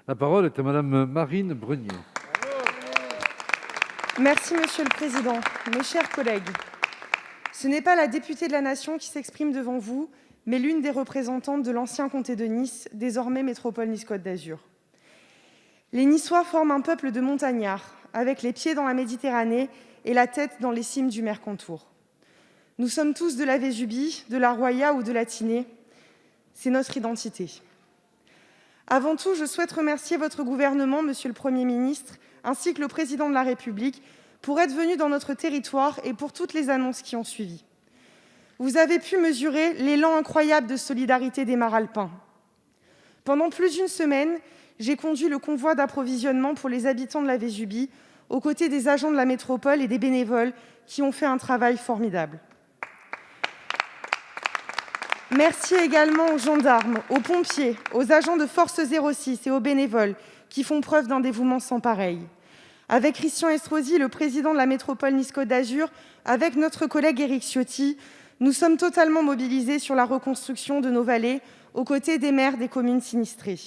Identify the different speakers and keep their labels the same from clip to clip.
Speaker 1: La parole est à Madame Marine Brenier.
Speaker 2: Merci Monsieur le Président. Mes chers collègues, ce n'est pas la députée de la Nation qui s'exprime devant vous, mais l'une des représentantes de l'ancien comté de Nice, désormais métropole Nice-Côte d'Azur. Les Niçois forment un peuple de montagnards, avec les pieds dans la Méditerranée et la tête dans les cimes du Mercantour. Nous sommes tous de la Vésubie, de la Roya ou de la Tinée. C'est notre identité. Avant tout, je souhaite remercier votre gouvernement, Monsieur le Premier ministre, ainsi que le Président de la République, pour être venu dans notre territoire et pour toutes les annonces qui ont suivi. Vous avez pu mesurer l'élan incroyable de solidarité des Maralpins. Pendant plus d'une semaine, j'ai conduit le convoi d'approvisionnement pour les habitants de la Vésubie, aux côtés des agents de la métropole et des bénévoles qui ont fait un travail formidable. Merci également aux gendarmes, aux pompiers, aux agents de Force 06 et aux bénévoles qui font preuve d'un dévouement sans pareil. Avec Christian Estrosi, le président de la métropole Nice-Côte d'Azur, avec notre collègue Éric Ciotti, nous sommes totalement mobilisés sur la reconstruction de nos vallées, aux côtés des maires des communes sinistrées.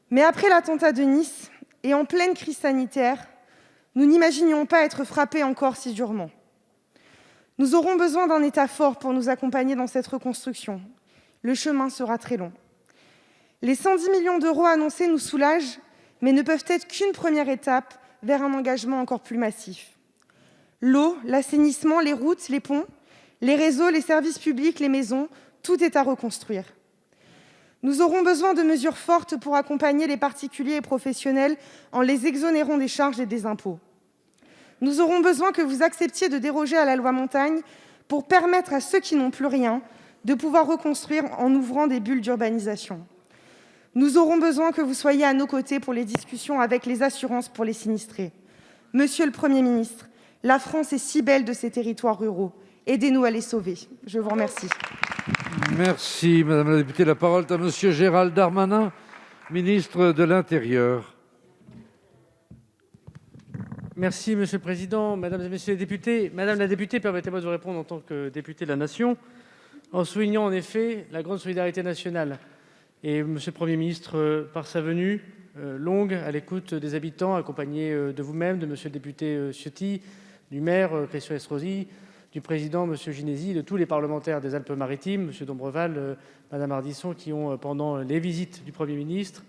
Speaker 2: Mais après l'attentat de Nice, et en pleine crise sanitaire, nous n'imaginions pas être frappés encore si durement. Nous aurons besoin d'un État fort pour nous accompagner dans cette reconstruction. Le chemin sera très long. Les 110 millions d'euros annoncés nous soulagent, mais ne peuvent être qu'une première étape vers un engagement encore plus massif. L'eau, l'assainissement, les routes, les ponts, les réseaux, les services publics, les maisons, tout est à reconstruire. Nous aurons besoin de mesures fortes pour accompagner les particuliers et professionnels en les exonérant des charges et des impôts. Nous aurons besoin que vous acceptiez de déroger à la loi Montagne pour permettre à ceux qui n'ont plus rien de pouvoir reconstruire en ouvrant des bulles d'urbanisation. Nous aurons besoin que vous soyez à nos côtés pour les discussions avec les assurances pour les sinistrés. Monsieur le Premier ministre, la France est si belle de ses territoires ruraux. Aidez-nous à les sauver. Je vous remercie.
Speaker 1: Merci, Madame la députée. La parole est à Monsieur Gérald Darmanin, ministre de l'Intérieur.
Speaker 3: Merci, Monsieur le Président, Mesdames et Messieurs les députés. Madame la députée, permettez-moi de vous répondre en tant que député de la Nation, en soulignant en effet la grande solidarité nationale. Et Monsieur le Premier ministre, par sa venue longue à l'écoute des habitants, accompagné de vous-même, de Monsieur le député Ciotti, du maire Christian Estrosi, du président Monsieur Ginesy, de tous les parlementaires des Alpes-Maritimes, Monsieur Dombreval, Madame Ardisson, qui ont, pendant les visites du Premier ministre,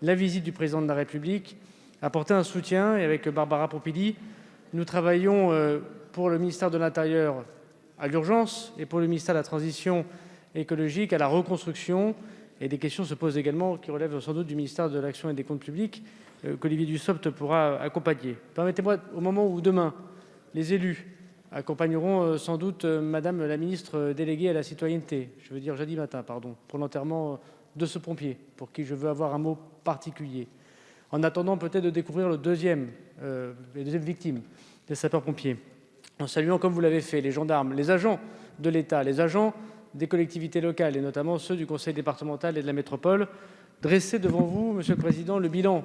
Speaker 3: la visite du Président de la République, apporté un soutien. Et avec Barbara Pompili, nous travaillons pour le ministère de l'Intérieur à l'urgence et pour le ministère de la Transition écologique à la reconstruction. Et des questions se posent également qui relèvent sans doute du ministère de l'Action et des Comptes publics qu'Olivier Dussopt pourra accompagner. Permettez-moi, au moment où demain les élus accompagneront sans doute Madame la ministre déléguée à la citoyenneté, je veux dire jeudi matin, pour l'enterrement de ce pompier, pour qui je veux avoir un mot particulier. En attendant peut-être de découvrir les deuxièmes victimes des sapeurs-pompiers, en saluant, comme vous l'avez fait, les gendarmes, les agents de l'État, les agents des collectivités locales, et notamment ceux du conseil départemental et de la métropole, dresser devant vous, Monsieur le Président, le bilan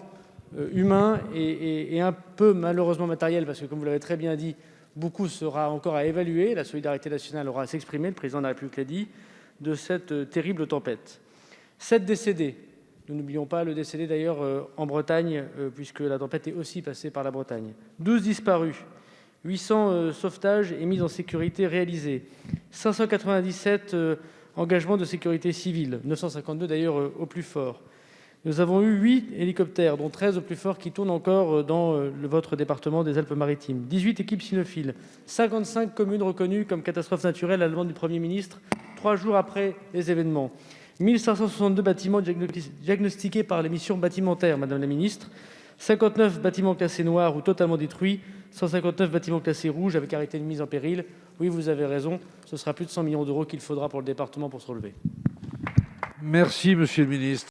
Speaker 3: humain et un peu malheureusement matériel, parce que, comme vous l'avez très bien dit, beaucoup sera encore à évaluer, la solidarité nationale aura à s'exprimer, le Président de la République l'a dit, de cette terrible tempête. 7 décédés. Nous n'oublions pas le décédé d'ailleurs en Bretagne, puisque la tempête est aussi passée par la Bretagne. 12 disparus, 800 sauvetages et mises en sécurité réalisés, 597 engagements de sécurité civile, 952 d'ailleurs au plus fort. Nous avons eu 8 hélicoptères, dont 13 au plus fort, qui tournent encore dans votre département des Alpes-Maritimes. 18 équipes cynophiles, 55 communes reconnues comme catastrophes naturelles à la demande du Premier ministre, 3 jours après les événements. 1562 bâtiments diagnostiqués par les missions bâtimentaires, Madame la Ministre, 59 bâtiments classés noirs ou totalement détruits, 159 bâtiments classés rouges avec arrêté de mise en péril. Oui, vous avez raison, ce sera plus de 100 millions d'euros qu'il faudra pour le département pour se relever.
Speaker 1: Merci, Monsieur le ministre.